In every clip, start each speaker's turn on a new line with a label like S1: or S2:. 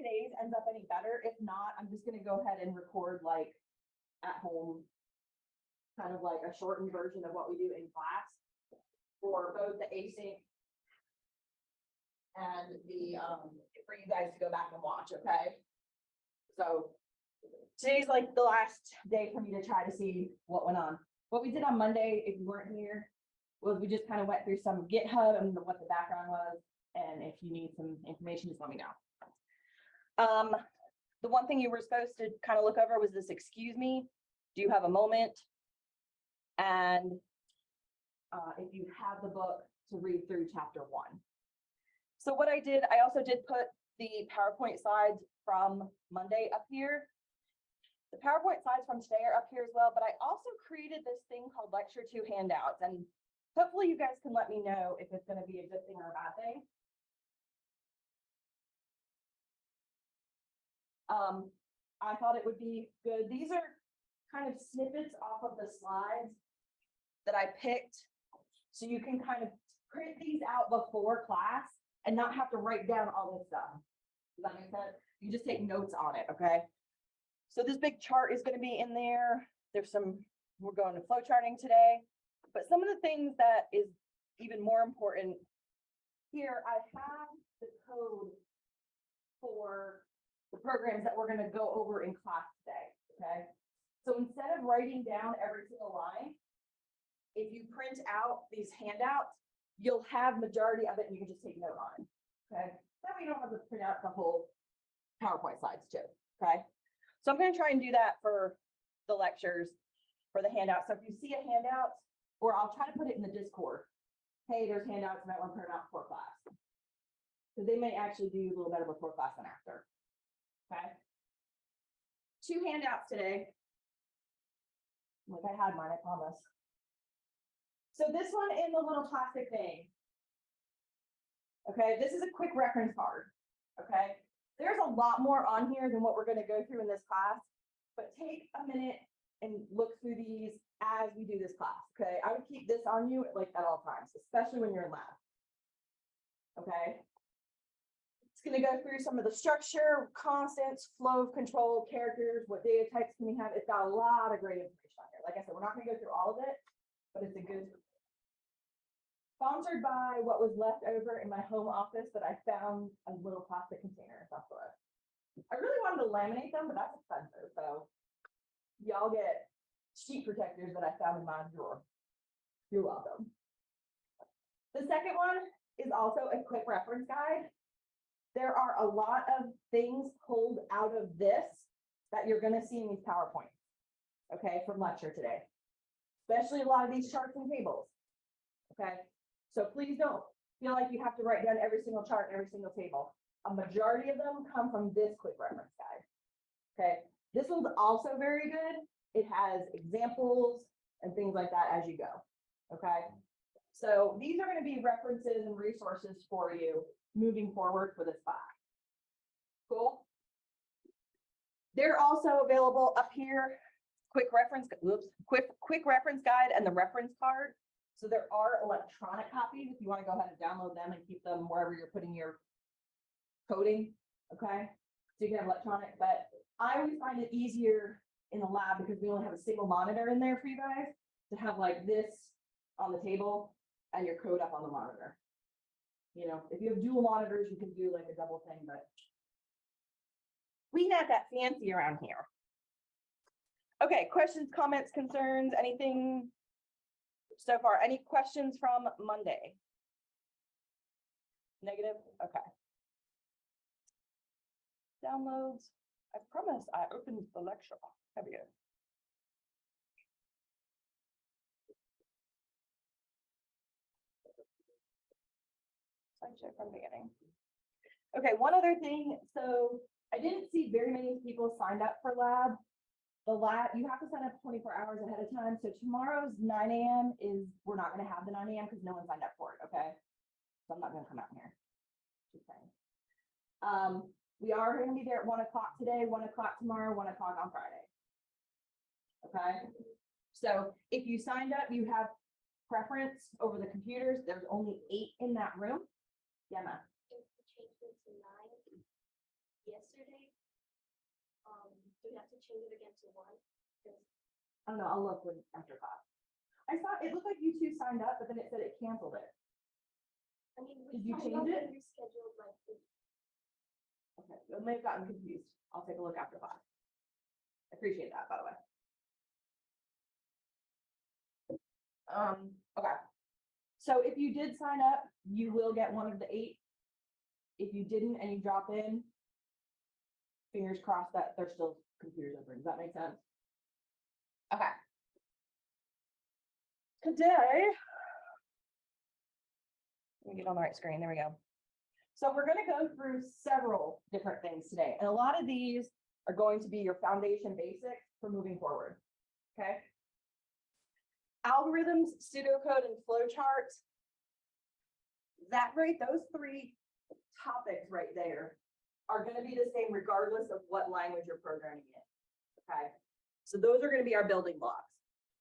S1: today's ends up any better. If not, I'm just gonna go ahead and record like at home, kind of like a shortened version of what we do in class for both the async and the for you guys to go back and watch, okay? So today's like the last day for me to try to see what went on. What we did on Monday, if you weren't here, was we just kind of went through some GitHub and what the background was. And if you need some information, just let me know. The one thing you were supposed to kind of look over was this, excuse me, do you have a moment? And if you have the book, to read through chapter 1. So what I did, I also did put the PowerPoint slides from Monday up here. The PowerPoint slides from today are up here as well, but I also created this thing called Lecture 2 handouts, and hopefully you guys can let me know if it's going to be a good thing or a bad thing. I thought it would be good. These are kind of snippets off of the slides that I picked, so you can kind of print these out before class and not have to write down all this stuff. Does that make sense? You just take notes on it, okay? So this big chart is going to be in there. There's some, we're going to flow charting today, but some of the things that is even more important here, I have the code for the programs that we're going to go over in class today, okay? So instead of writing down every single line, if you print out these handouts, you'll have majority of it and you can just take note on, okay? That way you don't have to print out the whole PowerPoint slides too, okay? So I'm going to try and do that for the lectures, for the handouts. So if you see a handout, or I'll try to put it in the Discord. Hey, there's handouts, I might want to print out before class. Because they may actually do a little better before class than after. Okay. 2 handouts today. Like I had mine, I promise. So this one in the little plastic thing. Okay, this is a quick reference card. Okay, there's a lot more on here than what we're going to go through in this class, but take a minute and look through these as we do this class. Okay, I would keep this on you like at all times, especially when you're in lab. Okay. It's going to go through some of the structure, constants, flow of control, characters, what data types can we have. It's got a lot of great information on here. Like I said, we're not going to go through all of it, but it's a good. Sponsored by what was left over in my home office that I found a little plastic container. That's what I really wanted to laminate them, but that's expensive. So y'all get sheet protectors that I found in my drawer. You're welcome. The second one is also a quick reference guide. There are a lot of things pulled out of this that you're going to see in these PowerPoints, okay, from lecture today, especially a lot of these charts and tables, okay? So please don't feel like you have to write down every single chart, every single table. A majority of them come from this quick reference guide, okay? This one's also very good. It has examples and things like that as you go, okay? So these are going to be references and resources for you moving forward for this class. Cool. They're also available up here. Quick reference guide and the reference card. So there are electronic copies if you want to go ahead and download them and keep them wherever you're putting your coding. Okay. So you can have electronic, but I always find it easier in the lab because we only have a single monitor in there for you guys to have like this on the table and your code up on the monitor. You know, if you have dual monitors, you can do like a double thing, but we not that fancy around here. Okay, questions, comments, concerns, anything so far? Any questions from Monday? Negative? Okay. Downloads. I promise I opened the lecture. There we go. Slideshow from the beginning. Okay, one other thing. So I didn't see very many people signed up for lab. The lab, you have to sign up 24 hours ahead of time. So tomorrow's 9 a.m. is, we're not going to have the 9 a.m. because no one signed up for it. Okay. So I'm not going to come out here. Just saying. We are going to be there at 1 o'clock today, 1 o'clock tomorrow, 1 o'clock on Friday. Okay. So if you signed up, you have preference over the computers. There's only 8 in that room. Yeah, ma'am.
S2: yesterday. Do we have to change it again to one? 'Cause
S1: I don't know, I'll look when, after class. I saw, it looked like you two signed up, but then it said it canceled it.
S2: I mean,
S1: Did you
S2: signed
S1: change
S2: up
S1: it?
S2: and rescheduled like
S1: Okay, it may have gotten confused. I'll take a look after class. I appreciate that, by the way. Okay. So if you did sign up, you will get one of the 8. If you didn't and you drop in, fingers crossed that there's still computers open. Does that make sense? Okay. Today, let me get on the right screen. There we go. So we're going to go through several different things today. And a lot of these are going to be your foundation basics for moving forward. Okay. Algorithms, pseudocode, and flowcharts. Those 3 topics right there are going to be the same regardless of what language you're programming in. Okay. So those are going to be our building blocks.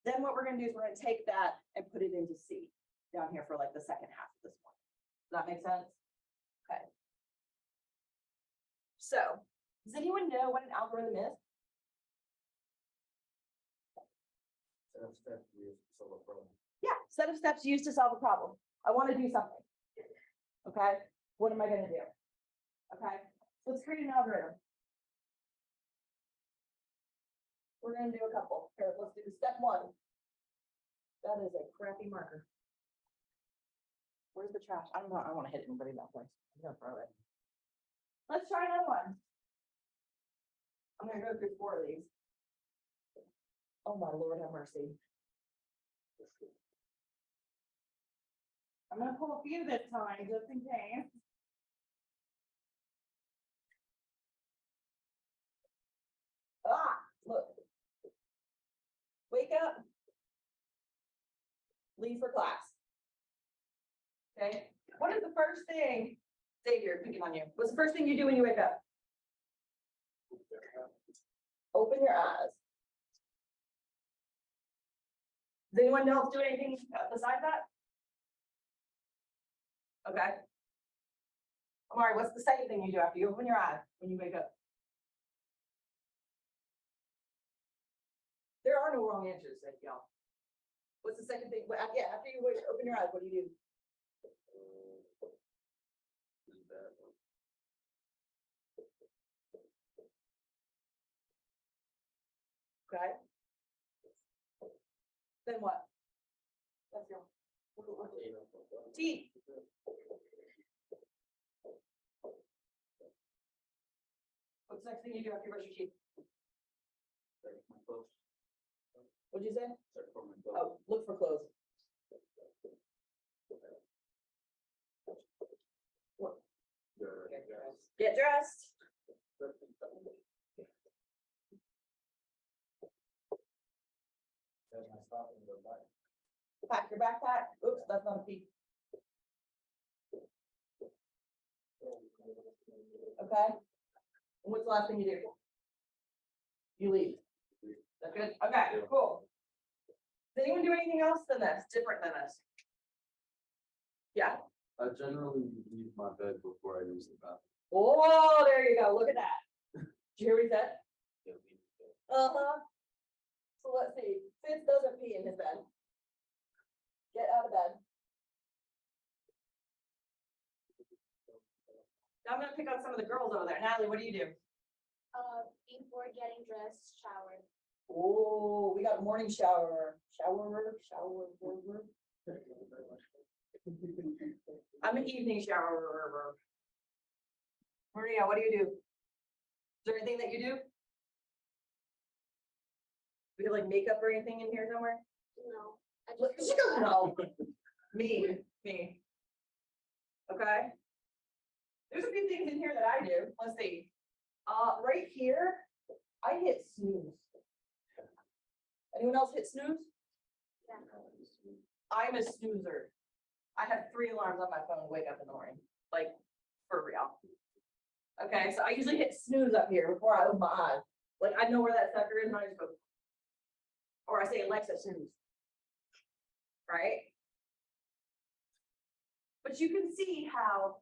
S1: Then what we're going to do is we're going to take that and put it into C down here for like the second half of this one. Does that make sense? Okay. So does anyone know what an algorithm is? Yeah, set of steps used to solve a problem. I want to do something. Okay, what am I going to do? Okay, let's create an algorithm. We're going to do a couple. Here, let's do step 1. That is a crappy marker. Where's the trash? I don't know. I want to hit anybody that place. I'm going to throw it. Let's try another one. I'm going to go through 4 of these. Oh my Lord, have mercy. I'm going to pull a few this time, just in case. Ah, look. Wake up. Leave for class. Okay. What is the first thing, Xavier, picking on you? What's the first thing you do when you wake up? Open your eyes. Does anyone else do anything besides that? Okay. Amari, what's the second thing you do after you open your eyes when you wake up? There are no wrong answers, said y'all. What's the second thing? Yeah, after you open your eyes, what do you do? Okay. Then what? That's your teeth. What's the next thing you do after you brush your teeth? What'd you say? Oh, look for clothes. Get dressed. Pack your backpack. Oops, that's not a peak. Okay. And what's the last thing you do? You leave. That's good. Okay, cool. Does anyone do anything else than this? Different than this? Yeah.
S3: I generally leave my bed before I use the bathroom.
S1: Oh, there you go. Look at that. Did you hear what he said? Uh-huh. So let's see. Fitz doesn't pee in his bed. Get out of bed. Now I'm gonna pick on some of the girls over there. Natalie, what do you do?
S2: Before getting dressed, shower.
S1: Oh, we got a morning shower. Shower. I'm an evening shower. Maria, what do you do? Is there anything that you do? We have like makeup or anything in here somewhere?
S2: No. I
S1: Look,
S2: just
S1: she doesn't know. Me. Okay. There's a few things in here that I do. Let's see. Right here, I hit snooze. Anyone else hit snooze?
S2: Yeah.
S1: I'm a snoozer. I have 3 alarms on my phone to wake up in the morning, like for real. Okay, so I usually hit snooze up here before I open my eyes. Like I know where that sucker is, and I just go, or I say Alexa snooze. Right? But you can see how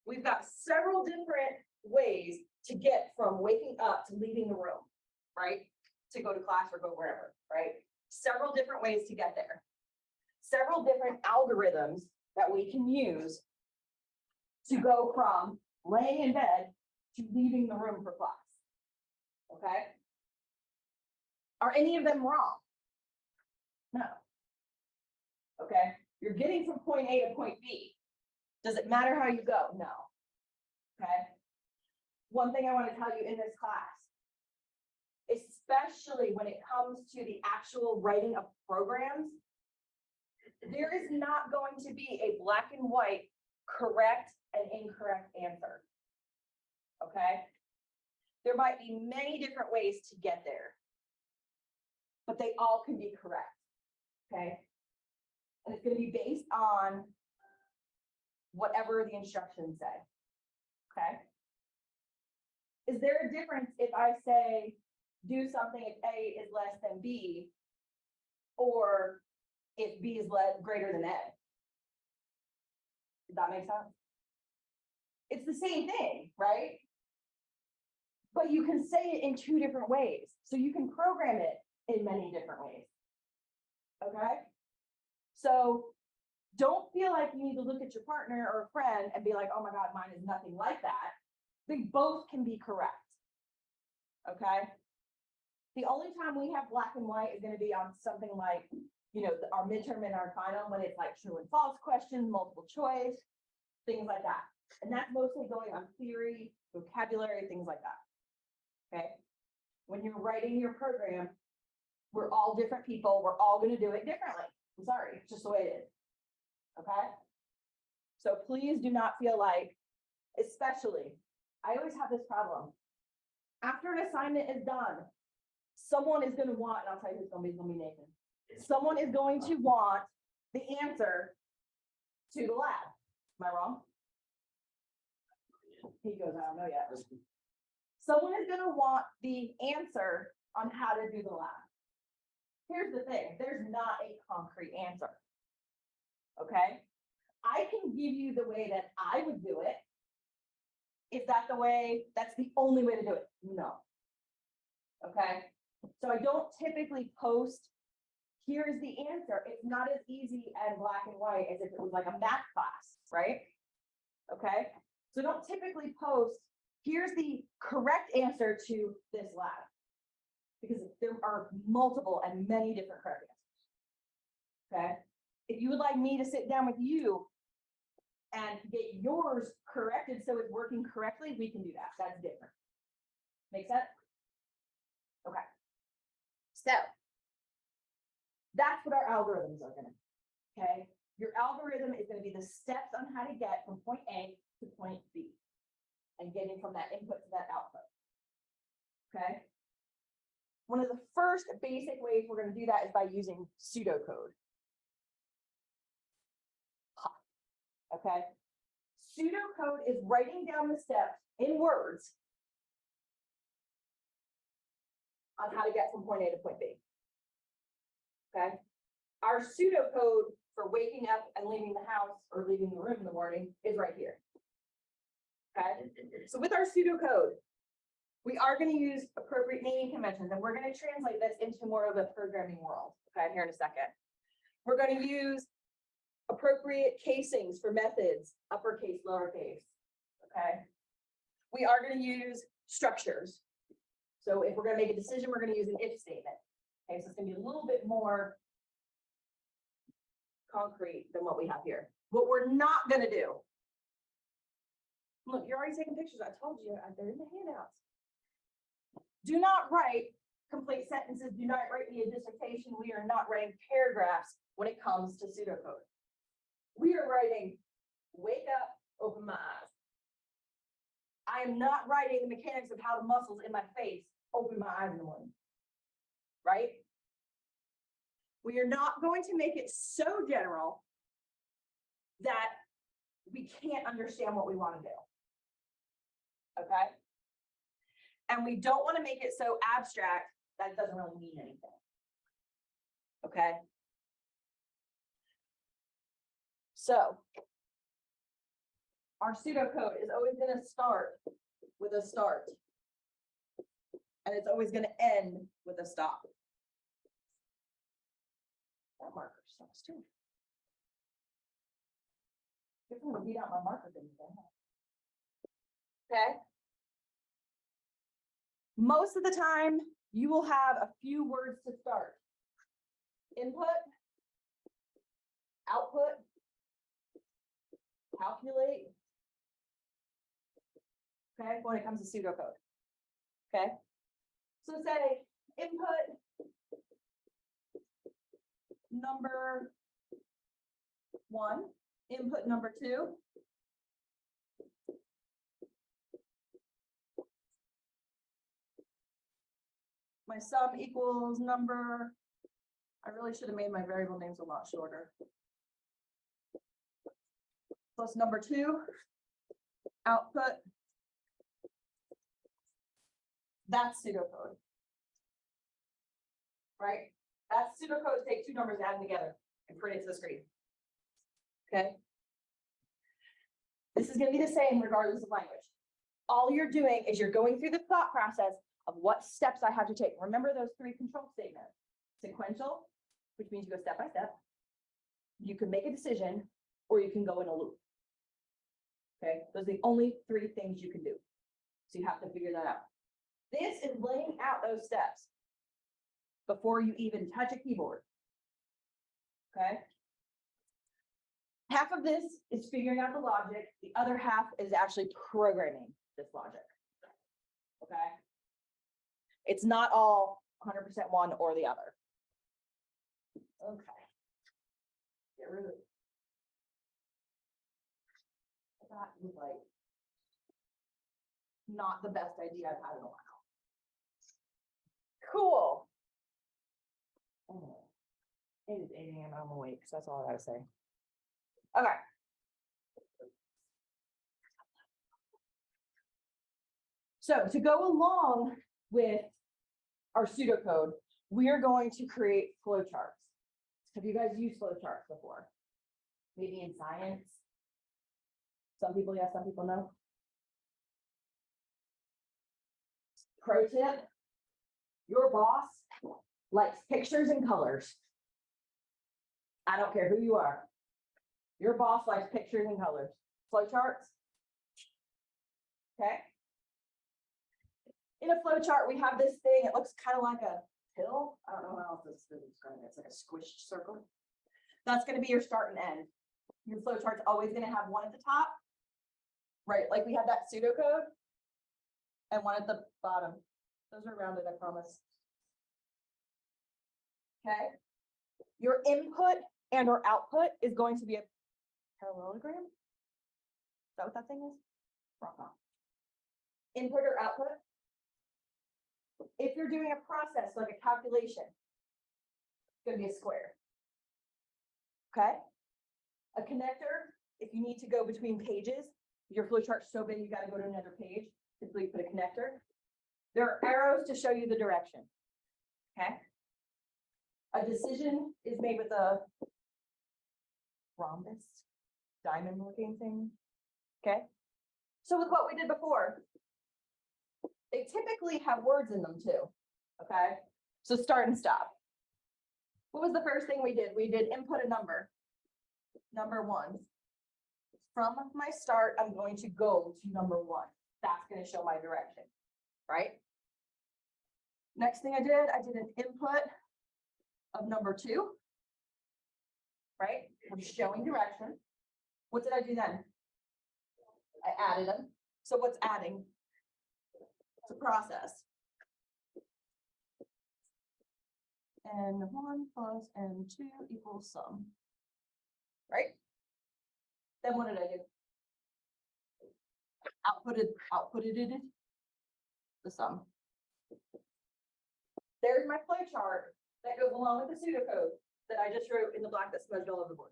S1: we've got several different ways to get from waking up to leaving the room, right? To go to class or go wherever, right? Several different ways to get there. Several different algorithms that we can use to go from laying in bed to leaving the room for class. Okay? Are any of them wrong? No. Okay? You're getting from point A to point B. Does it matter how you go? No. Okay? One thing I want to tell you in this class, especially when it comes to the actual writing of programs, there is not going to be a black and white correct and incorrect answer. Okay? There might be many different ways to get there, but they all can be correct. Okay? And it's going to be based on whatever the instructions say. Okay? Is there a difference if I say do something if A is less than B, or if B is greater than A? Does that make sense? It's the same thing, right? But you can say it in two different ways. So you can program it in many different ways. Okay? So don't feel like you need to look at your partner or a friend and be like, oh my God, mine is nothing like that. They both can be correct. Okay? The only time we have black and white is going to be on something like, our midterm and our final, when it's like true and false questions, multiple choice, things like that. And that's mostly going on theory, vocabulary, things like that. Okay? When you're writing your program, we're all different people. We're all going to do it differently. I'm sorry, it's just the way it is. Okay? So please do not feel like, especially, I always have this problem. After an assignment is done, someone is going to want, and I'll tell you who's going to be Nathan. Someone is going to want the answer to the lab. Am I wrong? He goes, I don't know yet. Someone is going to want the answer on how to do the lab. Here's the thing, there's not a concrete answer. Okay? I can give you the way that I would do it. Is that that's the only way to do it? No. Okay? So I don't typically post, here's the answer. It's not as easy and black and white as if it was like a math class, right? Okay? So don't typically post, here's the correct answer to this lab. Because there are multiple and many different correct answers. Okay? If you would like me to sit down with you and get yours corrected so it's working correctly, we can do that. That's different. Make sense? Okay. So that's what our algorithms are going to be. Okay? Your algorithm is going to be the steps on how to get from point A to point B and getting from that input to that output. Okay? One of the first basic ways we're going to do that is by using pseudocode. Okay? Pseudocode is writing down the steps in words on how to get from point A to point B. Okay? Our pseudocode for waking up and leaving the house or leaving the room in the morning is right here. Okay? So with our pseudocode, we are going to use appropriate naming conventions, and we're going to translate this into more of a programming world. Okay, here in a second. We're going to use appropriate casings for methods, uppercase, lowercase. Okay. We are going to use structures. So if we're going to make a decision, we're going to use an if statement. Okay, so it's going to be a little bit more concrete than what we have here. What we're not going to do. Look, you're already taking pictures. I told you, they're in the handouts. Do not write complete sentences. Do not write me a dissertation. We are not writing paragraphs when it comes to pseudocode. We are writing, wake up, open my eyes. I am not writing the mechanics of how the muscles in my face open my eyes in the morning. Right? We are not going to make it so general that we can't understand what we want to do. Okay? And we don't want to make it so abstract that it doesn't really mean anything. Okay? So, our pseudocode is always going to start with a start. And it's always gonna end with a stop. That marker sucks too. Guess I'm gonna beat out my marker thing again. Okay? Most of the time, you will have a few words to start. Input, output, calculate. Okay, when it comes to pseudocode. Okay, so say input number 1, input number 2. My sum equals number, I really should have made my variable names a lot shorter. Plus number 2, output. That's pseudocode. Right? That's pseudocode, take two numbers, add them together, and print it to the screen. Okay? This is gonna be the same regardless of language. All you're doing is you're going through the thought process of what steps I have to take. Remember those 3 control statements. Sequential, which means you go step by step. You can make a decision, or you can go in a loop. Okay, those are the only 3 things you can do. So you have to figure that out. This is laying out those steps before you even touch a keyboard. Okay. Half of this is figuring out the logic. The other half is actually programming this logic. Okay. It's not all 100% one or the other. Okay. Get rid of it. That was like not the best idea I've had in a while. Cool. Oh, it is 8 a.m. I'm awake, so that's all I gotta say. Okay. So to go along with our pseudocode, we are going to create flowcharts. Have you guys used flowcharts before? Maybe in science? Some people yes, some people no. Pro tip, your boss likes pictures and colors. I don't care who you are. Your boss likes pictures and colors. Flowcharts. Okay. In a flowchart, we have this thing. It looks kind of like a pill. I don't know how else to describe it. It's like a squished circle. That's going to be your start and end. Your flowchart's always going to have one at the top, right? Like we had that pseudocode, and one at the bottom. Those are rounded, I promise. Okay. Your input and or output is going to be a parallelogram. Is that what that thing is? Wrong. Input or output. If you're doing a process like a calculation, it's going to be a square. Okay. A connector, if you need to go between pages, your flowchart's so big you got to go to another page. Typically, you put a connector. There are arrows to show you the direction. Okay. A decision is made with a rhombus, diamond looking thing. Okay. So with what we did before, they typically have words in them too. Okay. So start and stop. What was the first thing we did? We did input a number. Number 1. From my start, I'm going to go to number 1. That's going to show my direction, right? Next thing I did an input of number 2, right? I'm showing direction. What did I do then? I added them. So what's adding? It's a process. And 1 plus and 2 equals sum. Right? Then what did I do? Outputted it the sum. There's my flow chart that goes along with the pseudocode that I just wrote in the black that smudged all over the board.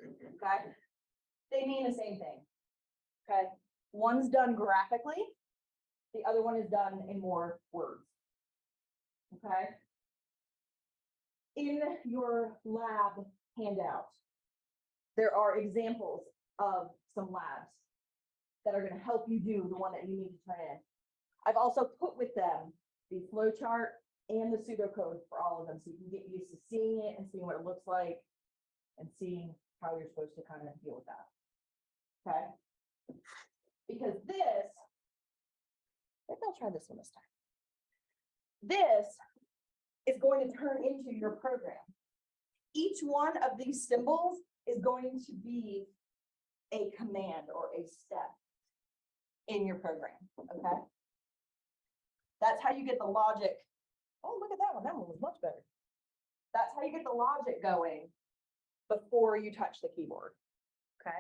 S1: Okay? They mean the same thing. Okay? One's done graphically, the other one is done in more words. Okay? In your lab handout, there are examples of some labs. that are gonna help you do the one that you need to turn in. I've also put with them the flow chart and the pseudocode for all of them, so you can get used to seeing it and seeing what it looks like and seeing how you're supposed to kind of deal with that. Okay? Because this, maybe I'll try this one this time. This is going to turn into your program. Each one of these symbols is going to be a command or a step in your program, okay? That's how you get the logic. Oh, look at that one. That one was much better. That's how you get the logic going before you touch the keyboard, okay?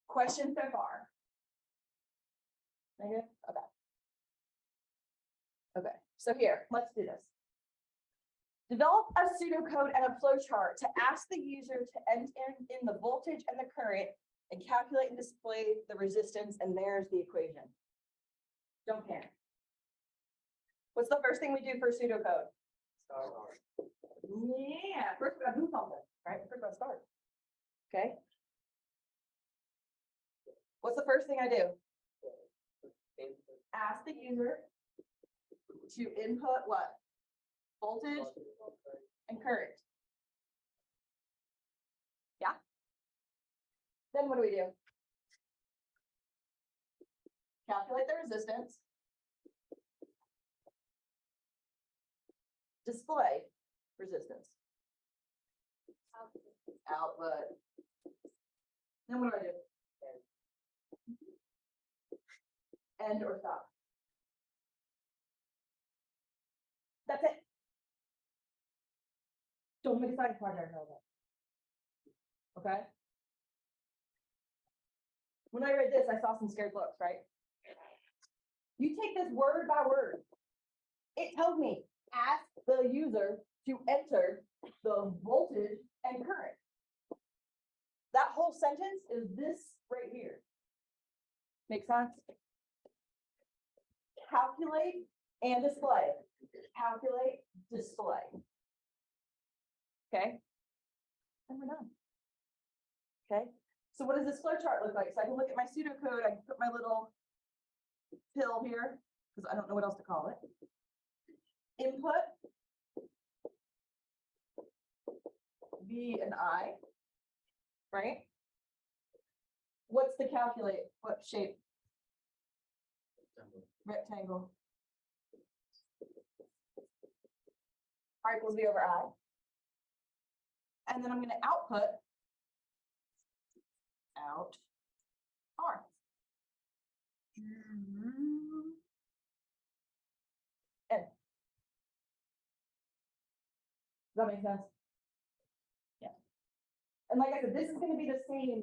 S1: Question so far? Negative? Okay. Okay, so here, let's do this. Develop a pseudocode and a flow chart to ask the user to enter in the voltage and the current and calculate and display the resistance, and there's the equation. Don't panic. What's the first thing we do for pseudocode?
S3: Start.
S1: Yeah, first we gotta do something, right? First we gotta start. Okay. What's the first thing I do? Ask the user to input what? Voltage and current. Yeah. Then what do we do? Calculate the resistance. Display resistance. Output. Then what do I do? End or stop. That's it. Don't make a side project out of it. Okay? When I read this, I saw some scared looks, right? You take this word by word. It tells me, ask the user to enter the voltage and current. That whole sentence is this right here. Make sense? Calculate and display. Calculate, display. Okay? And we're done. Okay? So what does this flow chart look like? So I can look at my pseudocode, I can put my little pill here, because I don't know what else to call it. Input. V and I. Right? What's the calculate? What shape? Rectangle. R equals V over I. And then I'm going to output out R. N. Does that make sense? Yeah. And like I said, this is going to be the same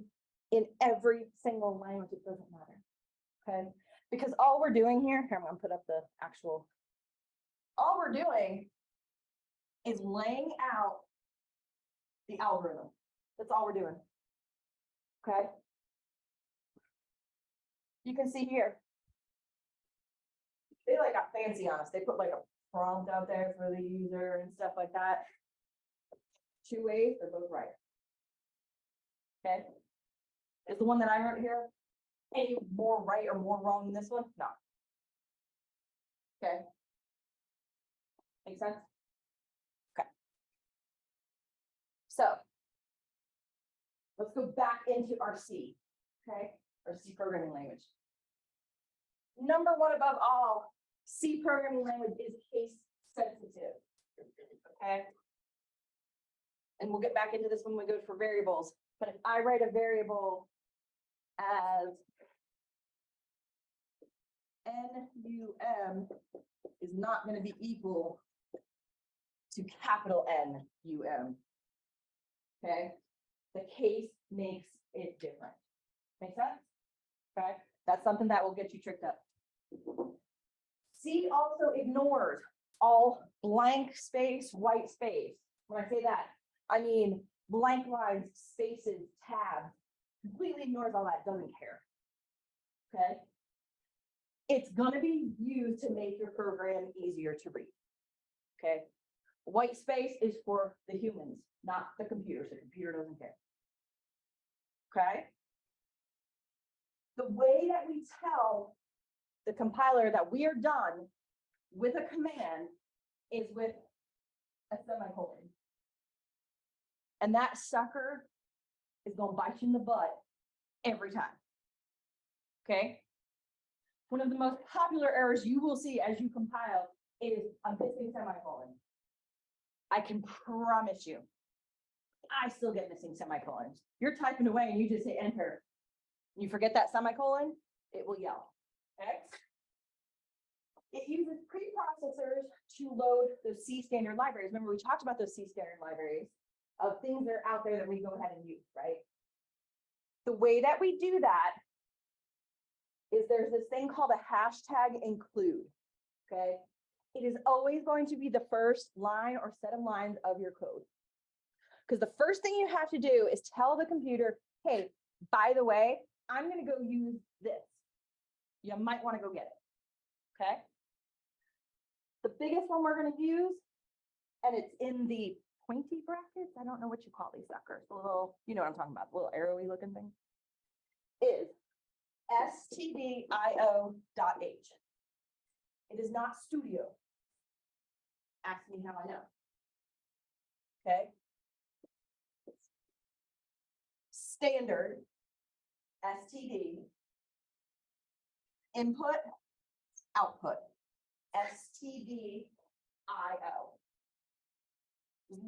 S1: in every single language. It doesn't matter. Okay. Because all we're doing here, I'm going to put up the actual, all we're doing is laying out the algorithm. That's all we're doing. Okay. You can see here, they like got fancy on us. They put like a prompt out there for the user and stuff like that. Two ways, they're both right. Okay. Is the one that I wrote here any more right or more wrong than this one? No. Okay. Make sense? Okay. So let's go back into our C, okay? Our C programming language. Number one above all, C programming language is case sensitive, okay? And we'll get back into this when we go for variables. But if I write a variable as NUM is not going to be equal to capital NUM. Okay, the case makes it different. Make sense? Okay, that's something that will get you tricked up. C also ignores all blank space, white space. When I say that, I mean blank lines, spaces, tabs. Completely ignores all that, doesn't care. Okay. It's going to be used to make your program easier to read. Okay. White space is for the humans, not the computer. So the computer doesn't care. Okay. The way that we tell the compiler that we are done with a command is with a semicolon. And that sucker is gonna bite you in the butt every time. Okay? One of the most popular errors you will see as you compile is a missing semicolon. I can promise you, I still get missing semicolons. You're typing away and you just hit enter. You forget that semicolon, it will yell. Okay? It uses preprocessors to load those C standard libraries. Remember, we talked about those C standard libraries of things that are out there that we go ahead and use, right? The way that we do that is there's this thing called a hashtag include, okay? It is always going to be the first line or set of lines of your code. Because the first thing you have to do is tell the computer, hey, by the way, I'm gonna go use this. You might wanna go get it, okay? The biggest one we're gonna use, and it's in the pointy brackets, I don't know what you call these suckers, the little, you know what I'm talking about, the little arrowy looking thing, is stdio.h. It is not studio. Ask me how I know. Okay. Standard, std, input, output, stdio.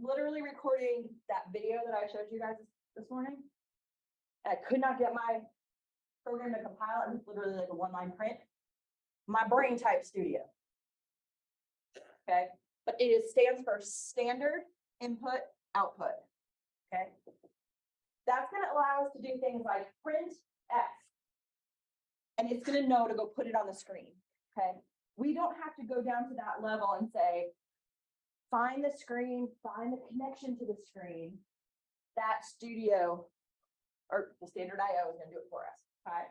S1: Literally recording that video that I showed you guys this morning. I could not get my program to compile, and it's literally like a one-line print. My brain typed studio. Okay, but it stands for standard input output. Okay, that's going to allow us to do things like print F, and it's going to know to go put it on the screen. Okay, we don't have to go down to that level and say, find the screen, find the connection to the screen. That studio or the standard IO is going to do it for us. Okay.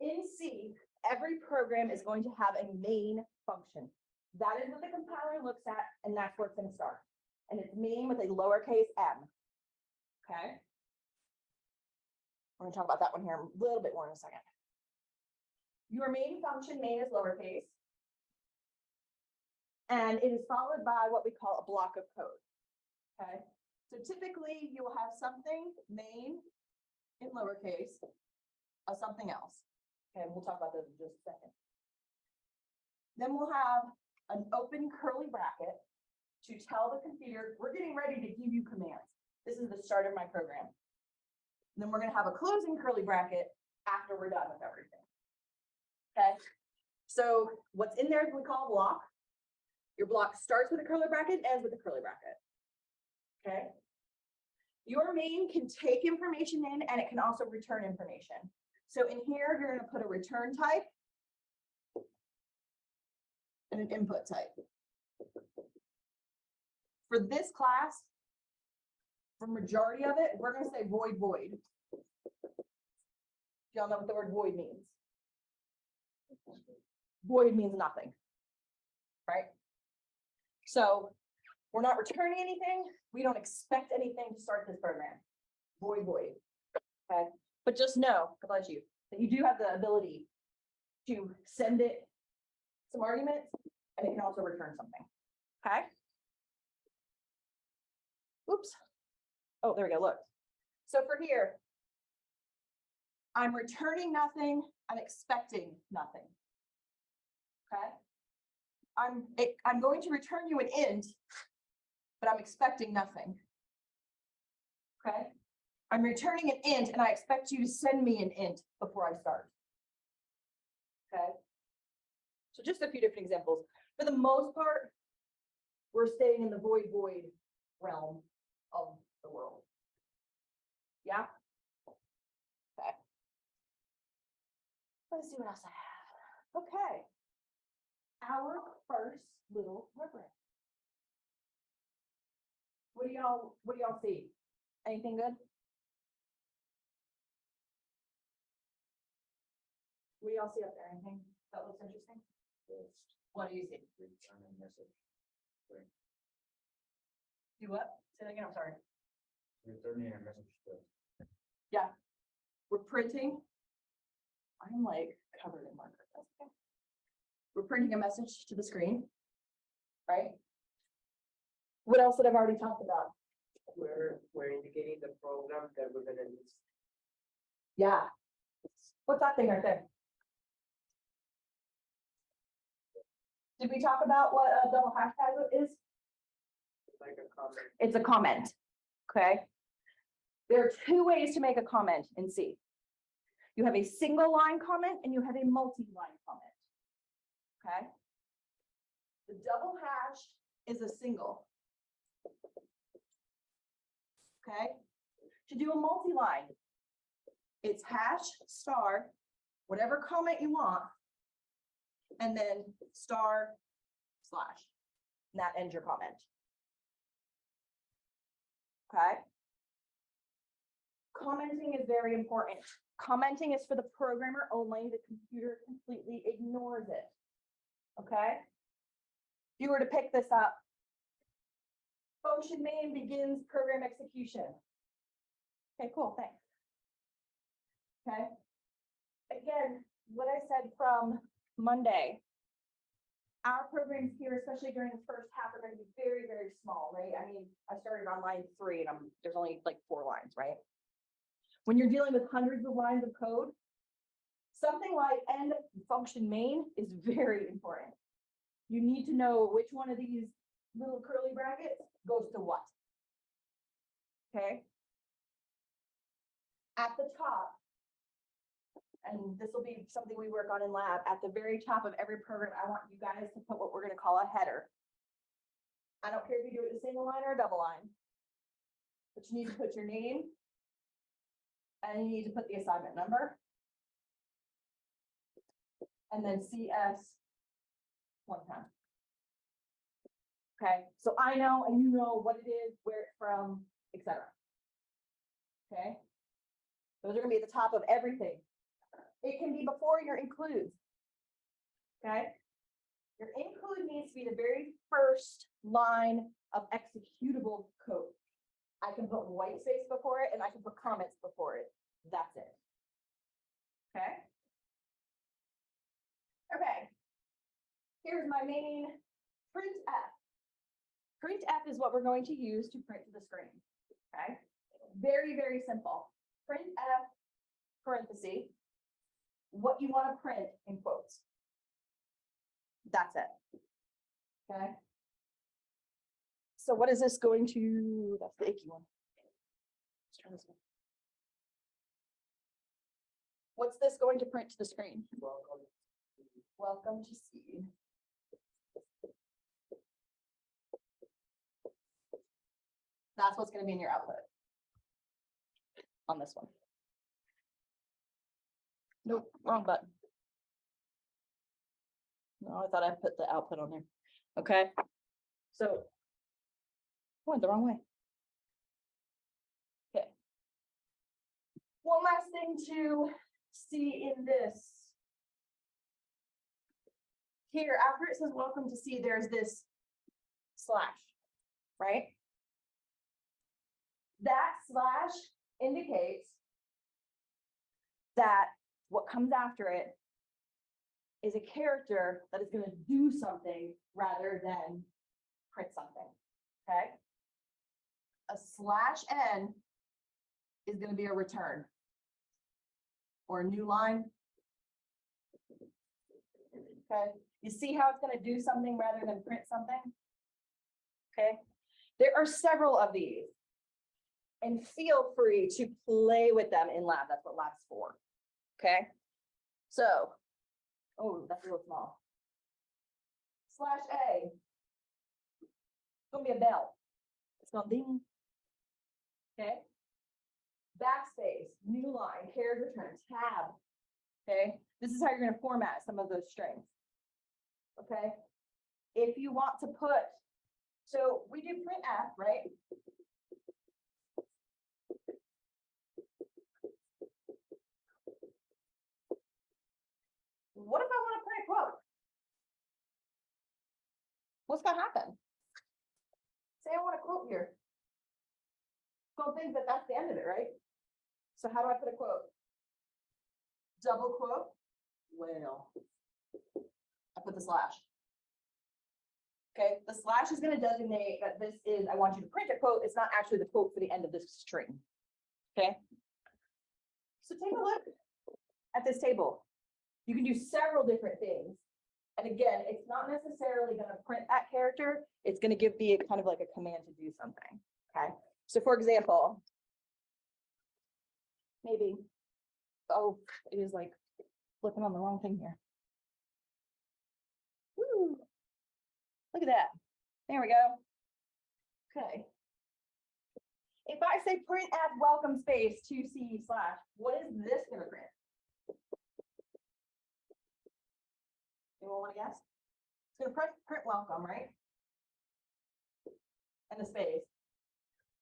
S1: In C, every program is going to have a main function. That is what the compiler looks at, and that's where it's going to start. And it's main with a lowercase m. Okay. We're going to talk about that one here a little bit more in a second. Your main function, main is lowercase. And it is followed by what we call a block of code. Okay. So typically you will have something main in lowercase of something else. Okay, we'll talk about those in just a second. Then we'll have an open curly bracket to tell the computer, we're getting ready to give you commands. This is the start of my program. And then we're going to have a closing curly bracket after we're done with everything. Okay, so what's in there is what we call a block. Your block starts with a curly bracket, ends with a curly bracket. Okay. Your main can take information in, and it can also return information. So in here, you're going to put a return type and an input type. For this class, for majority of it, we're going to say void void. Y'all know what the word void means? Void means nothing, right? So we're not returning anything. We don't expect anything to start this program. Void void. Okay. But just know, God bless you, that you do have the ability to send it some arguments, and it can also return something. Okay. Oops. Oh, there we go. Look. So for here, I'm returning nothing. I'm expecting nothing. Okay. I'm going to return you an int, but I'm expecting nothing. Okay. I'm returning an int, and I expect you to send me an int before I start. Okay. So just a few different examples. For the most part, we're staying in the void void realm of the world. Yeah. Okay. Let's see what else I have. Okay. Our first little rubric. What do y'all see? Anything good? What do y'all see up there? Anything that looks interesting? What do you see?
S3: Return a message.
S1: Do what? Say that again, I'm sorry.
S3: Returning a message.
S1: Yeah. We're printing. I'm like covered in marker. That's okay. We're printing a message to the screen, right? What else did I've already talked about?
S4: We're indicating the program that we're gonna use.
S1: Yeah. What's that thing right there? Did we talk about what a double hashtag is?
S4: Like a comment.
S1: It's a comment, okay? There are two ways to make a comment in C. You have a single line comment and you have a multi-line comment, okay? The double hash is a single. Okay? To do a multi-line, it's hash, star, whatever comment you want, and then star, slash, and that ends your comment. Okay? Commenting is very important. Commenting is for the programmer only. The computer completely ignores it. Okay? If you were to pick this up, function main begins program execution. Okay, cool, thanks. Okay. Again, what I said from Monday, our programs here, especially during the first half, are going to be very, very small, right? I mean, I started on line 3 and there's only like 4 lines, right? When you're dealing with hundreds of lines of code, something like end function main is very important. You need to know which one of these little curly brackets goes to what. Okay. At the top, and this will be something we work on in lab, at the very top of every program, I want you guys to put what we're going to call a header. I don't care if you do it a single line or a double line, but you need to put your name and you need to put the assignment number and then CS one time. Okay, so I know and you know what it is, where it's from, etc. Okay, those are going to be at the top of everything. It can be before your includes. Okay, your include needs to be the very first line of executable code. I can put white space before it and I can put comments before it. That's it. Okay. Okay. Here's my main printf. Printf is what we're going to use to print to the screen. Okay. Very, very simple. Printf parenthesis, what you want to print in quotes. That's it. Okay. So what is this going to, that's the icky one. Let's try this one. What's this going to print to the screen? Welcome to C. That's what's going to be in your output on this one. Nope, wrong button. No, I thought I put the output on there. Okay, so went the wrong way. Okay. One last thing to see in this. Here, after it says welcome to C, there's this slash, right? That slash indicates that what comes after it is a character that is going to do something rather than print something, okay? A slash n is going to be a return or a new line. Okay, you see how it's going to do something rather than print something? Okay, there are several of these. And feel free to play with them in lab. That's what lab's for. Okay. So, oh, that's a little small. Slash A. It's going to be a bell. It's going to ding. Okay. Backspace, new line, carriage return, tab. Okay. This is how you're going to format some of those strings. Okay. If you want to put, so we do printf, right? What if I want to print a quote? What's going to happen? Say I want a quote here. Don't think that that's the end of it, right? So how do I put a quote? double quote, whale. I put the slash. Okay, the slash is gonna designate that this is, I want you to print a quote, it's not actually the quote for the end of this string. Okay? So take a look at this table. You can do several different things. And again, it's not necessarily gonna print that character, it's gonna be a kind of like a command to do something, okay? So for example, maybe, oh, it is like flipping on the wrong thing here. Woo, look at that. There we go. Okay. If I say print as welcome space 2C slash, what is this gonna print? Anyone wanna guess? It's gonna print welcome, right? And the space.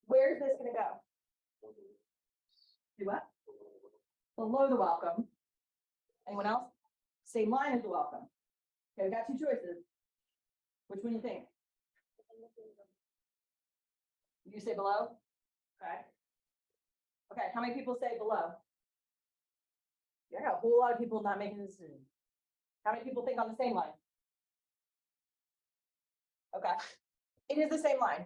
S1: Where's this gonna go? Do what? Below the welcome. Anyone else? Same line as the welcome. Okay, we got two choices. Which one do you think? You say below? Okay. Okay, how many people say below? Yeah, a whole lot of people not making this decision. How many people think on the same line? Okay, it is the same line.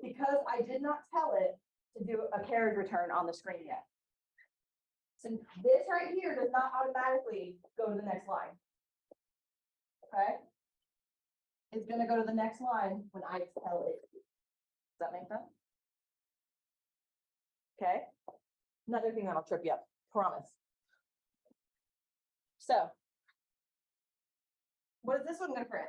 S1: Because I did not tell it to do a carriage return on the screen yet. So this right here does not automatically go to the next line. Okay? It's gonna go to the next line when I tell it. Does that make sense? Okay? Another thing that'll trip you up, promise. So, what is this one gonna print?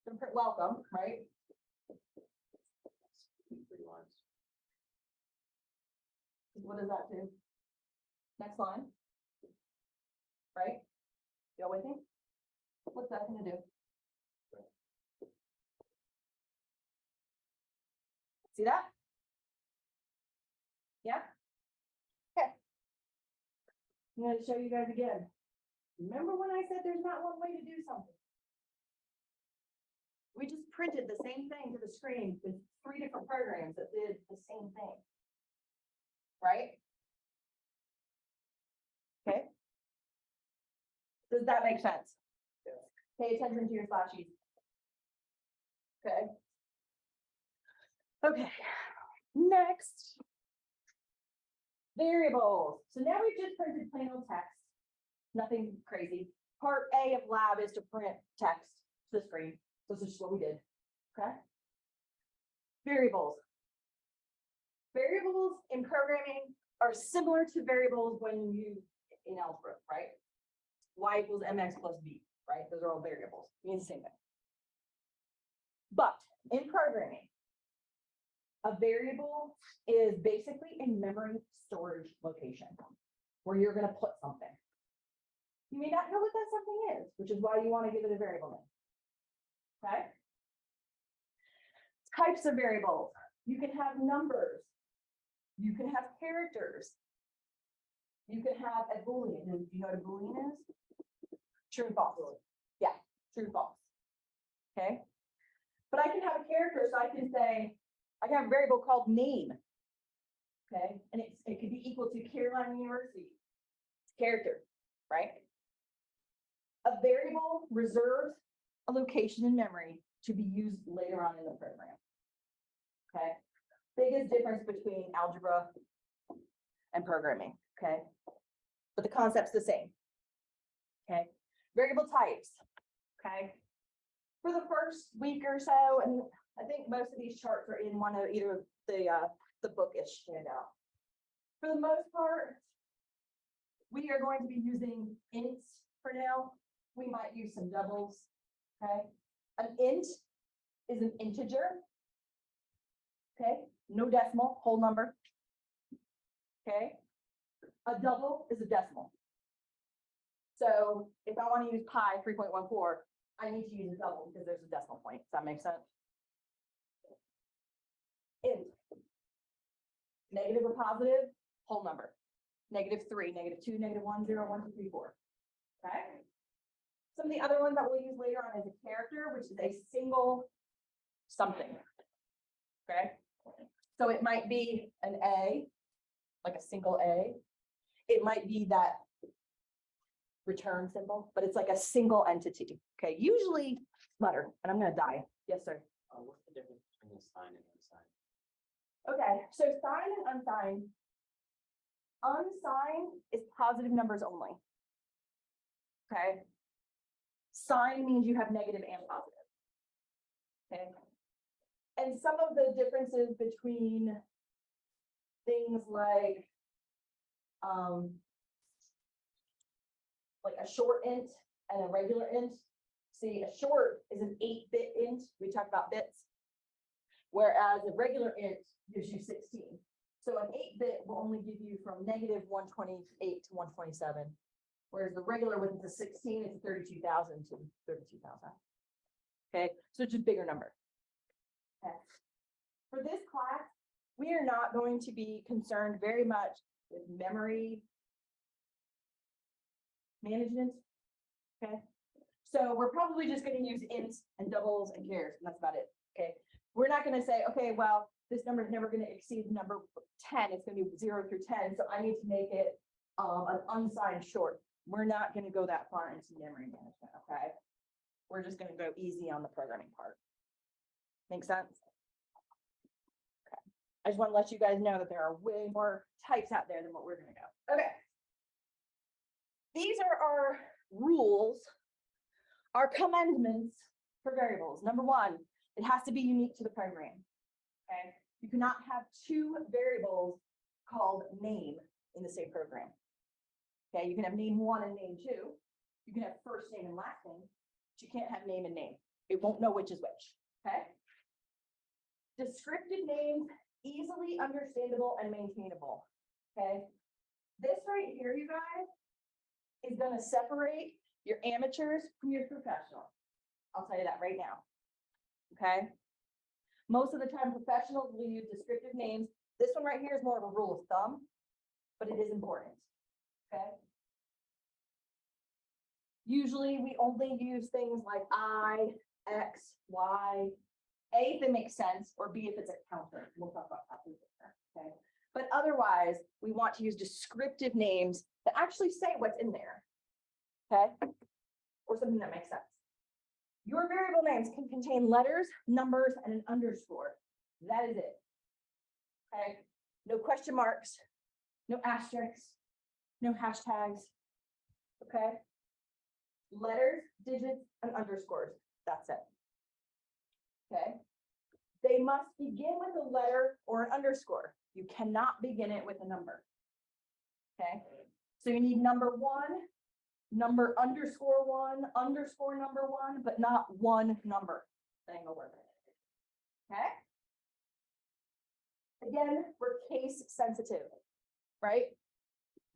S1: Gonna print welcome, right?
S3: Three lines.
S1: What does that do? Next line. Right? Y'all with me? What's that gonna do? See that? Yeah? Okay. I'm gonna show you guys again. Remember when I said there's not one way to do something? We just printed the same thing to the screen with 3 different programs that did the same thing. Right? Okay. Does that make sense? Pay attention to your flashies. Okay. Okay. Next. Variables. So now we've just printed plain old text. Nothing crazy. Part A of lab is to print text to the screen. So this is just what we did. Okay. Variables. Variables in programming are similar to variables when you in algebra, right? Y equals mx plus b, right? Those are all variables. Means the same thing. But in programming, a variable is basically a memory storage location where you're going to put something. You may not know what that something is, which is why you want to give it a variable name. Okay? Types of variables. You can have numbers. You can have characters. You can have a Boolean. Do you know what a Boolean is? True and false. Yeah, true and false. Okay? But I can have a character, so I can say, I can have a variable called name. Okay? And it could be equal to Carolina University. It's character, right? A variable reserves a location in memory to be used later on in the program. Okay? Biggest difference between algebra and programming. Okay? But the concept's the same. Okay? Variable types. Okay? For the first week or so, and I think most of these charts are in one of either the bookish handout. For the most part, we are going to be using ints for now. We might use some doubles. Okay? An int is an integer. Okay? No decimal, whole number. Okay? A double is a decimal. So if I want to use pi 3.14, I need to use a double because there's a decimal point. Does that make sense? Int. Negative or positive, whole number. -3, -2, -1, 0, 1, 2, 3, 4. Okay? Some of the other ones that we'll use later on is a character, which is a single something. Okay? So it might be an A, like a single A. It might be that return symbol, but it's like a single entity. Okay, usually letter, and I'm gonna die. Yes, sir.
S3: What's the difference between a sign and unsigned?
S1: Okay, so sign and unsigned. Unsigned is positive numbers only. Okay. Sign means you have negative and positive. Okay. And some of the differences between things like a short int and a regular int. See, a short is an 8-bit int. We talked about bits. Whereas a regular int gives you 16. So an 8-bit will only give you from negative 128 to 127. Whereas the regular with the 16, it's 32,000 to 32,000. Okay, so it's just a bigger number. Okay. For this class, we are not going to be concerned very much with memory management. Okay, so we're probably just going to use ints and doubles and chars, and that's about it. Okay, we're not going to say, okay, well, this number is never going to exceed number 10. It's going to be 0 through 10, so I need to make it an unsigned short. We're not going to go that far into memory management. Okay, we're just going to go easy on the programming part. Make sense? Okay, I just want to let you guys know that there are way more types out there than what we're going to go. Okay. These are our rules, our commandments for variables. Number one, it has to be unique to the program. Okay, you cannot have two variables called name in the same program. Okay, you can have name one and name two. You can have first name and last name, but you can't have name and name. It won't know which is which. Okay. Descriptive names, easily understandable and maintainable. Okay. This right here, you guys, is going to separate your amateurs from your professionals. I'll tell you that right now. Okay. Most of the time, professionals will use descriptive names. This one right here is more of a rule of thumb, but it is important. Okay. Usually, we only use things like I, X, Y, A if it makes sense, or B if it's a counter. We'll talk about that later. Okay. But otherwise, we want to use descriptive names that actually say what's in there. Okay. Or something that makes sense. Your variable names can contain letters, numbers, and an underscore. That is it. Okay. No question marks, no asterisks, no hashtags. Okay. Letters, digits, and underscores. That's it. Okay. They must begin with a letter or an underscore. You cannot begin it with a number. Okay. So you need number one, number underscore one, underscore number one, but not one number. That ain't gonna work. Okay. Again, we're case sensitive, right?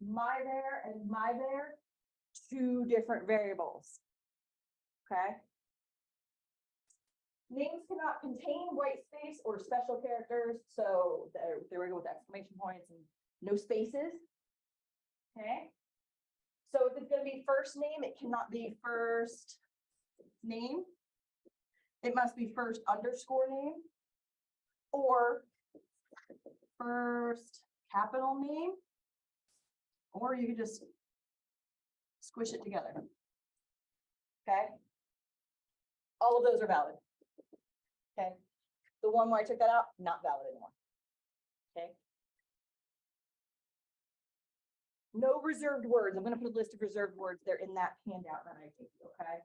S1: My there and my there, two different variables. Okay. Names cannot contain white space or special characters, so there we go with exclamation points and no spaces. Okay. So if it's going to be first name, it cannot be first name. It must be first underscore name or first capital name, or you can just squish it together. Okay. All of those are valid. Okay. The one where I took that out, not valid anymore. Okay. No reserved words. I'm going to put a list of reserved words. They're in that handout that I gave you. Okay.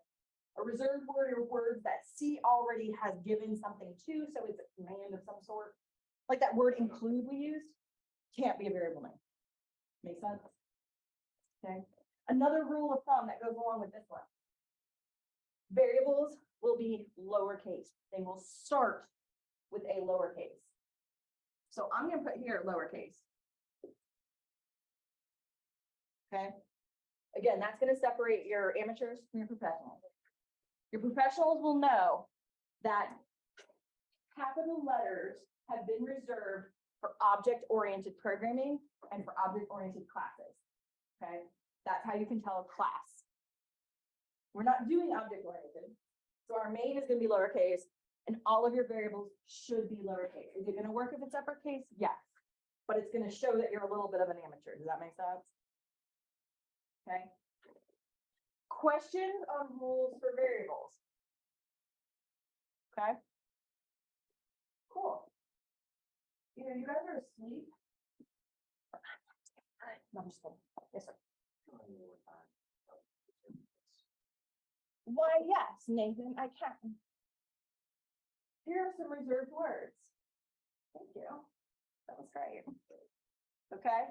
S1: A reserved word are words that C already has given something to, so it's a command of some sort. Like that word include we used, can't be a variable name. Make sense? Okay. Another rule of thumb that goes along with this one. Variables will be lowercase. They will start with a lowercase. So I'm going to put here lowercase. Okay. Again, that's going to separate your amateurs from your professionals. Your professionals will know that capital letters have been reserved for object-oriented programming and for object-oriented classes. Okay. That's how you can tell a class. We're not doing object-oriented. So our main is going to be lowercase. And all of your variables should be lowercase. Is it gonna work if it's uppercase? Yes. But it's gonna show that you're a little bit of an amateur. Does that make sense? Okay. Questions on rules for variables? Okay. Cool. Either you guys are asleep. No, I'm just kidding. Yes, sir. Why, yes, Nathan, I can. Here are some reserved words. Thank you. That was great. Okay.